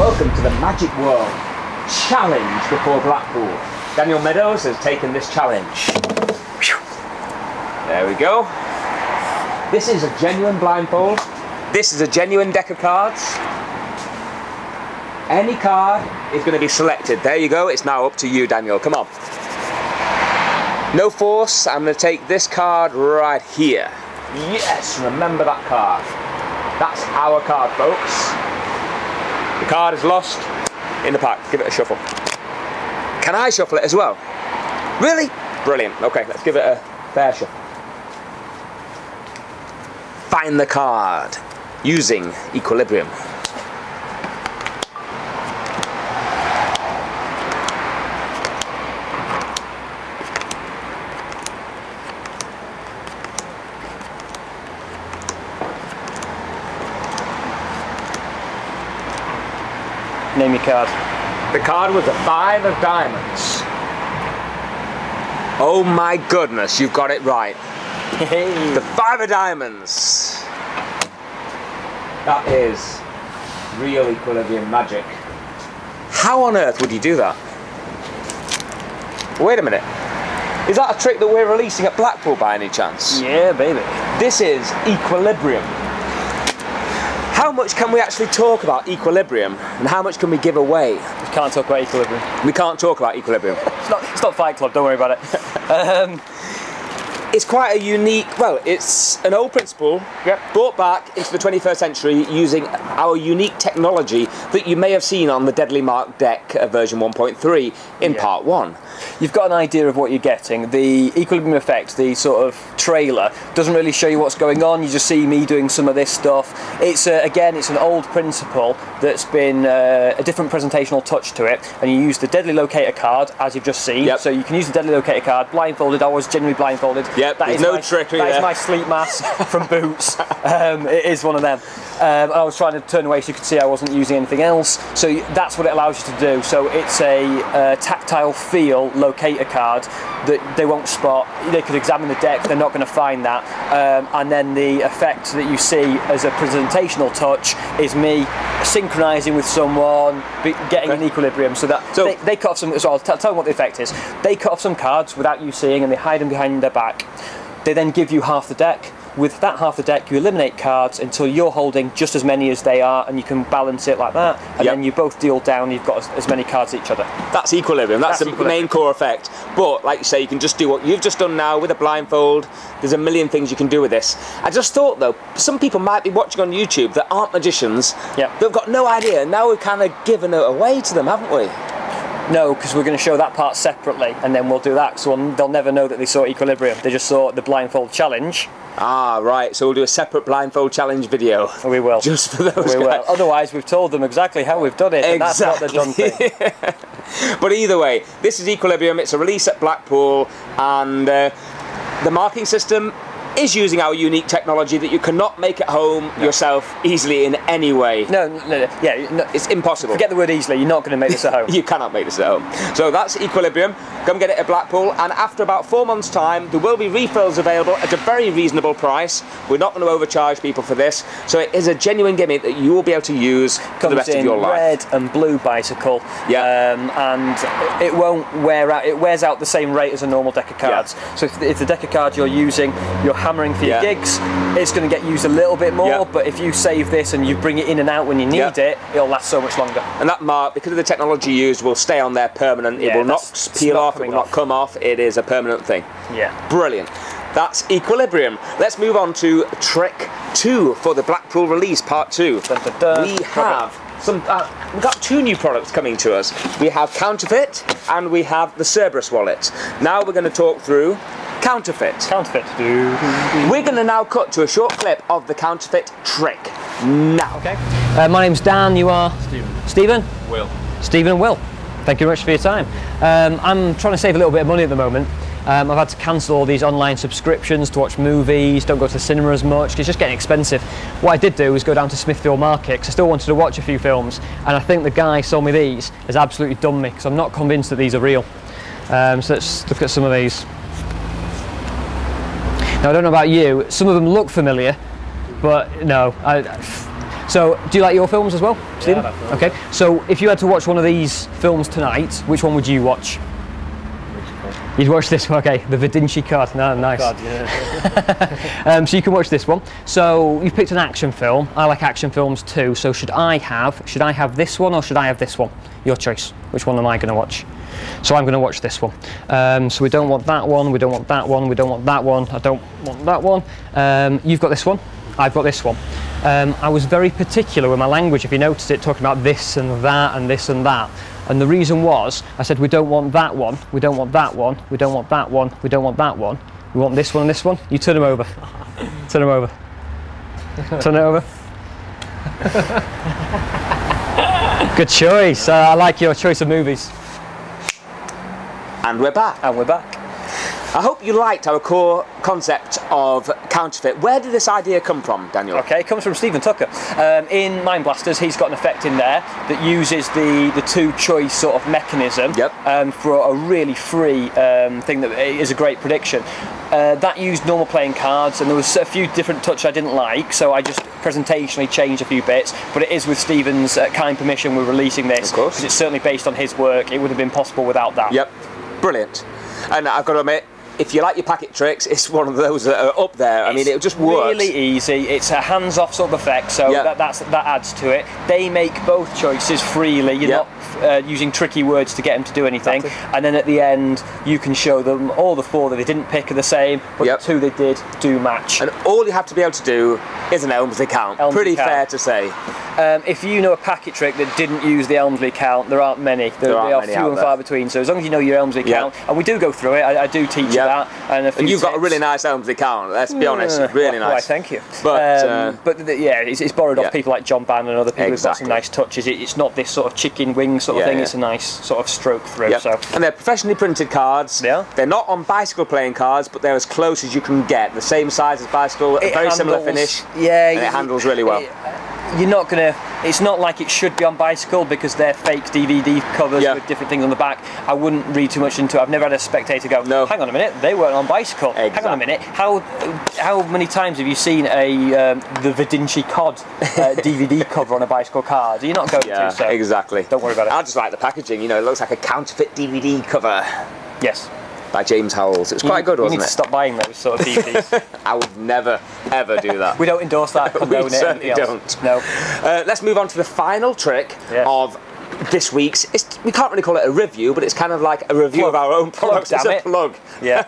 Welcome to the Magic World challenge before Blackpool. Daniel Meadows has taken this challenge. There we go. This is a genuine blindfold. This is a genuine deck of cards. Any card is going to be selected. There you go. It's now up to you, Daniel. Come on. No force. I'm going to take this card right here. Yes, remember that card. That's our card, folks. The card is lost in the pack. Give it a shuffle. Can I shuffle it as well? Really? Brilliant. Okay, let's give it a fair shuffle. Find the card using equilibrium. Name your card. The card was a 5 of diamonds. Oh my goodness, you've got it right. Hey. The 5 of diamonds. That is real equilibrium magic. How on earth would you do that? Wait a minute. Is that a trick that we're releasing at Blackpool by any chance? Yeah, baby. This is equilibrium. How much can we actually talk about equilibrium and how much can we give away? We can't talk about equilibrium. We can't talk about equilibrium. It's not Fight Club, don't worry about it. It's quite a unique, well, it's an old principle brought back into the 21st century using our unique technology that you may have seen on the Deadly Mark deck version 1.3 in part 1. You've got an idea of what you're getting. The equilibrium effect, the sort of trailer, doesn't really show you what's going on. You just see me doing some of this stuff. It's again, it's an old principle that's been a different presentational touch to it, and you use the Deadly Locator card, as you've just seen. So you can use the Deadly Locator card, blindfolded. I was genuinely blindfolded. Yep, there's no trickery there. That is my sleep mask from Boots. It is one of them. I was trying to turn away so you could see I wasn't using anything else. So that's what it allows you to do. So it's a tactile feel locator card that they won't spot. They could examine the deck, they're not going to find that. And then the effect that you see as a presentational touch is me synchronizing with someone, getting an equilibrium. So that they cut off some. So I'll tell them what the effect is. They cut off some cards without you seeing, and they hide them behind their back. They then give you half the deck. With that half the deck, you eliminate cards until you're holding just as many as they are, and you can balance it like that, and then you both deal down, you've got as many cards as each other. That's equilibrium. That's the main core effect. But, like you say, you can just do what you've just done now with a blindfold. There's a million things you can do with this. I just thought, though, some people might be watching on YouTube that aren't magicians. They've got no idea. Now we've kind of given it away to them, haven't we? No, because we're going to show that part separately, and then we'll do that, so they'll never know that they saw equilibrium. They just saw the blindfold challenge. Ah, right, so we'll do a separate blindfold challenge video. We will. Just for those guys. We will. Otherwise, we've told them exactly how we've done it, and that's not the done thing. But either way, this is equilibrium. It's a release at Blackpool, and the marking system is using our unique technology that you cannot make at home yourself easily in any way. No, it's impossible. Forget the word easily, you're not going to make this at home. You cannot make this at home. So that's equilibrium. Come get it at Blackpool, and after about 4 months' time, there will be refills available at a very reasonable price. We're not going to overcharge people for this, so it is a genuine gimmick that you will be able to use for the rest of your life. Red and blue bicycle, and it won't wear out. It wears out the same rate as a normal deck of cards. So if the deck of cards you're using, you're hammering for your gigs, it's going to get used a little bit more, but if you save this and you bring it in and out when you need it, it'll last so much longer. And that mark, because of the technology used, will stay on there permanent. It will not peel off, it will not come off. It is a permanent thing. Brilliant. That's equilibrium. Let's move on to trick 2 for the Blackpool release, part 2. We have we've got 2 new products coming to us. We have Counterfeit and we have the Cerberus wallet. Now we're going to talk through Counterfeit. We're going to now cut to a short clip of the Counterfeit trick. Now. Okay. My name's Dan, you are? Stephen? Will. Stephen and Will. Thank you very much for your time. I'm trying to save a little bit of money at the moment. I've had to cancel all these online subscriptions to watch movies, don't go to the cinema as much, 'cause it's just getting expensive. What I did do was go down to Smithfield Market, 'cause I still wanted to watch a few films, and I think the guy sold me these has absolutely done me, because I'm not convinced that these are real. So let's look at some of these. Now I don't know about you, some of them look familiar, but no. So, do you like your films as well, Stephen? Yeah, definitely. Okay. So, if you had to watch one of these films tonight, which one would you watch? You'd watch this one, okay? The Da Vinci Code. No, nice. God, yeah. So you can watch this one. So you've picked an action film. I like action films too. So should I have this one or should I have this one? Your choice. Which one am I going to watch? So I'm going to watch this one. So we don't want that one. We don't want that one. We don't want that one. I don't want that one. You've got this one. I've got this one. I was very particular with my language, if you noticed it, talking about this and that and this and that. And the reason was, I said we don't want that one, we don't want that one, we don't want that one, we don't want that one. We want this one and this one. You turn them over. Turn them over. Turn it over. Good choice. I like your choice of movies. And we're back. And we're back. I hope you liked our core concept of counterfeit. Where did this idea come from, Daniel? Okay, it comes from Stephen Tucker. In Mind Blasters, he's got an effect in there that uses the two-choice sort of mechanism for a really free thing that is a great prediction. That used normal playing cards, and there was a few different touches I didn't like, so I just presentationally changed a few bits, but it is with Stephen's kind permission we're releasing this, because it's certainly based on his work. It would have been possible without that. Yep, brilliant. And I've got to admit, if you like your packet tricks, it's one of those that are up there. I mean, it just works. Really easy. It's a hands-off sort of effect, so that adds to it. They make both choices freely. You're not using tricky words to get them to do anything. And then at the end, you can show them all the four that they didn't pick are the same, but the two they did do match. And all you have to be able to do is an Elmsley count. Pretty fair to say. If you know a packet trick that didn't use the Elmsley count, there aren't many. They are few and far between. So as long as you know your Elmsley count, and we do go through it, I do teach you that. And you've got a really nice Elmsley count. Let's be honest, really nice. Why, thank you. But yeah, it's borrowed off people like John Bannon and other people who've got some nice touches. It's not this sort of chicken wing sort of thing. It's a nice sort of stroke through. So. And they're professionally printed cards. They're not on bicycle playing cards, but they're as close as you can get. The same size as bicycle, a very similar finish. Yeah, and it handles really well. You're not gonna. It's not like it should be on bicycle because they're fake DVD covers with different things on the back. I wouldn't read too much into it. I've never had a spectator go, "No, hang on a minute, they weren't on bicycle." Hang on a minute, how many times have you seen a the Da Vinci Code DVD cover on a bicycle card? You're not going to. So exactly. Don't worry about it. I just like the packaging. You know, it looks like a counterfeit DVD cover. Yes. By James Howells. It's quite good, wasn't it? You need to stop buying those sort of DVDs. I would never, ever do that. We don't endorse that. We certainly don't. No. Let's move on to the final trick of this week's. We can't really call it a review, but it's kind of like a review of our own products. It's a plug. Yeah.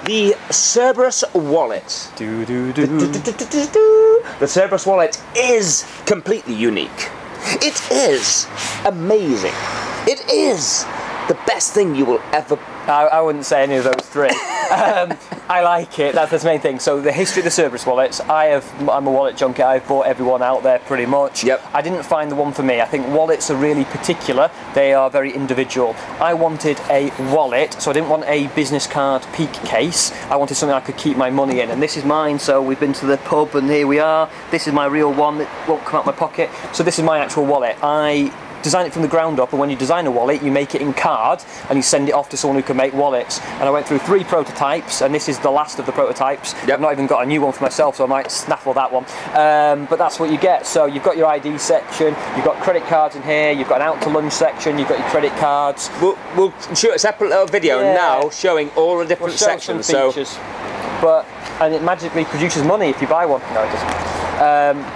The Cerberus wallet. The Cerberus wallet is completely unique. It is amazing. It is the best thing you will ever. I wouldn't say any of those three. I like it. That's the main thing. So the history of the Cerberus wallets. I'm a wallet junkie. I've bought everyone out there pretty much. I didn't find the one for me. I think wallets are really particular. They are very individual. I wanted a wallet, so I didn't want a business card peak case. I wanted something I could keep my money in, and this is mine. So we've been to the pub, and here we are. This is my real one that won't come out my pocket. So this is my actual wallet. I design it from the ground up, and when you design a wallet you make it in card and you send it off to someone who can make wallets. And I went through 3 prototypes, and this is the last of the prototypes. I've not even got a new one for myself, so I might snaffle that one, but that's what you get. So you've got your ID section, you've got credit cards in here, you've got an out to lunch section, you've got your credit cards. We'll shoot a separate little video now showing all the different sections. And it magically produces money if you buy one. No, it doesn't.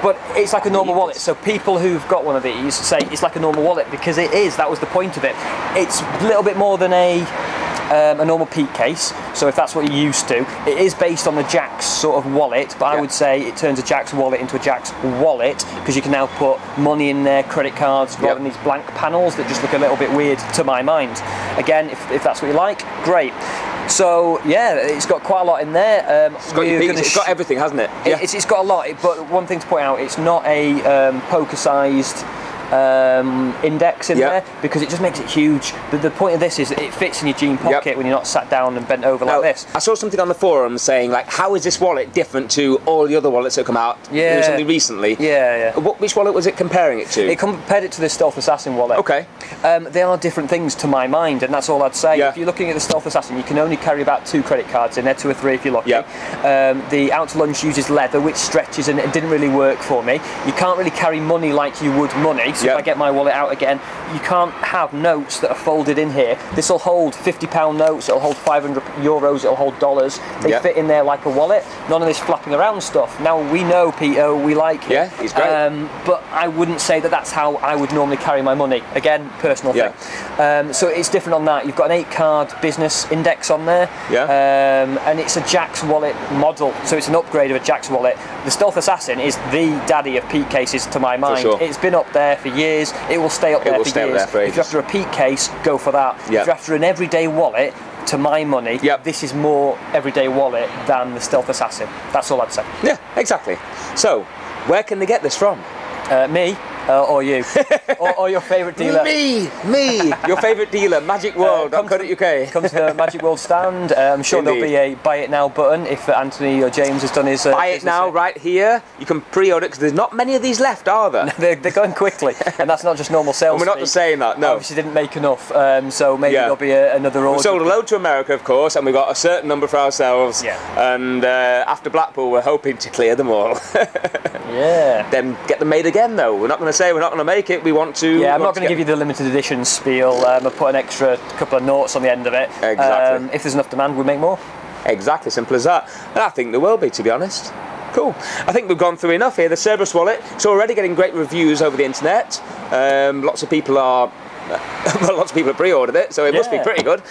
But it's like a normal wallet, so people who've got one of these say it's like a normal wallet because it is. That was the point of it. It's a little bit more than a normal peak case, so if that's what you're used to. It is based on the Jack's sort of wallet, but I would say it turns a Jack's wallet into a Jack's wallet because you can now put money in there, credit cards, rather than these blank panels that just look a little bit weird to my mind. Again, if that's what you like, great. So yeah, it's got quite a lot in there. It's got everything, hasn't it? It's got a lot, but one thing to point out, it's not a poker-sized index in there, because it just makes it huge. The point of this is it fits in your jean pocket when you're not sat down and bent over like this. I saw something on the forum saying, like, how is this wallet different to all the other wallets that have come out recently? Which wallet was it comparing it to? It compared it to the Stealth Assassin wallet. Okay. They are different things to my mind, and that's all I'd say. If you're looking at the Stealth Assassin, you can only carry about 2 credit cards in there, 2 or 3 if you're lucky. The Out to Lunch uses leather, which stretches, and it didn't really work for me. You can't really carry money like you would money, so if I get my wallet out again, you can't have notes that are folded in here. This will hold £50 notes, it'll hold €500, it'll hold dollars. They fit in there like a wallet. None of this flapping around stuff. Now, we know Peter, we like him. Yeah, he's great. But I wouldn't say that that's how I would normally carry my money. Again, personal thing. So it's different on that. You've got an 8-card business index on there. And it's a Jack's wallet model, so it's an upgrade of a Jack's wallet. The Stealth Assassin is the daddy of Peek cases to my mind. It's been up there for years. It will stay up there for years. If you're after a Peek case, go for that. If you're after an everyday wallet, to my money, this is more everyday wallet than the Stealth Assassin. That's all I'd say. Yeah, exactly. So, where can they get this from? Me. Or you, or your favourite dealer. Me, your favourite dealer, MagicWorld.co.uk. Come to the MagicWorld stand. I'm sure there'll be a buy it now button if Anthony or James has done his. Buy it now, right here. You can pre-order it because there's not many of these left, are there? They're going quickly, and that's not just normal sales. We're not just saying that. No, obviously didn't make enough, so maybe there'll be another order. We sold a load to America, of course, and we got a certain number for ourselves. And after Blackpool, we're hoping to clear them all. Then get them made again, though. We're not going to say we're not going to make it. We want to. I'm not going to give you the limited edition spiel. I'll put an extra couple of notes on the end of it. Exactly. If there's enough demand, we'll make more. Exactly, simple as that. And I think there will be, to be honest. Cool. I think we've gone through enough here. The Cerberus wallet. It's already getting great reviews over the internet. Lots of people are. Well, lots of people have pre-ordered it, so it must be pretty good.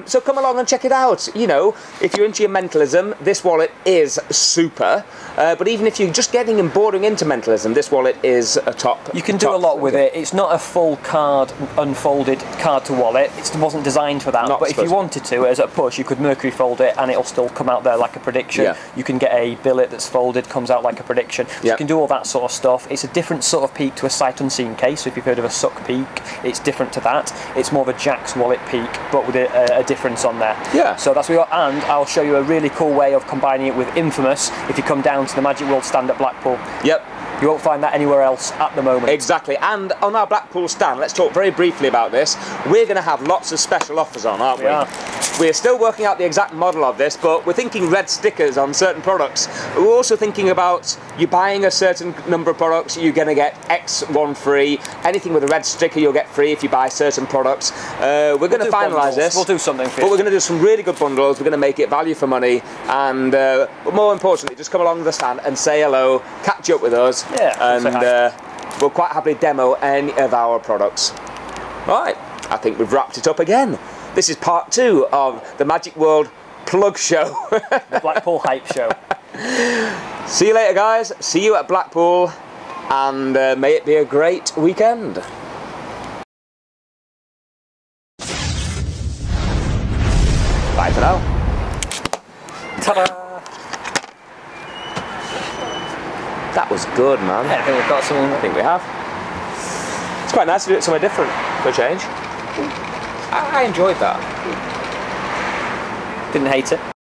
So come along and check it out. You know, if you're into your mentalism, this wallet is super. But even if you're just getting and boarding into mentalism, this wallet is a top. You can do a lot with it. It's not a full card, unfolded card to wallet. It wasn't designed for that. But if you wanted to, as a push, you could Mercury fold it, and it'll still come out there like a prediction. You can get a billet that's folded, comes out like a prediction. So you can do all that sort of stuff. It's a different sort of peek to a sight unseen case. So if you've heard of a suck peek, it's different to that. It's more of a Jack's wallet peek, but with a difference on there. So that's what we got, and I'll show you a really cool way of combining it with Infamous if you come down to the MagicWorld stand at Blackpool. You won't find that anywhere else at the moment. Exactly, and on our Blackpool stand, let's talk very briefly about this. We're going to have lots of special offers on, aren't we? We're still working out the exact model of this, but we're thinking red stickers on certain products. We're also thinking about you buying a certain number of products, you're going to get X one free. Anything with a red sticker you'll get free if you buy certain products. We're going to finalise this. We'll do something for you. But we're going to do some really good bundles. We're going to make it value for money, and but more importantly, just come along to the stand and say hello, catch up with us. And we'll quite happily demo any of our products. Right, I think we've wrapped it up again. This is part 2 of the MagicWorld plug show. The Blackpool hype show. See you later, guys. See you at Blackpool, and may it be a great weekend. Bye for now. Ta-da! That was good, man. I think we've got something. I think we have. It's quite nice to do it somewhere different for a change. I enjoyed that. Didn't hate it.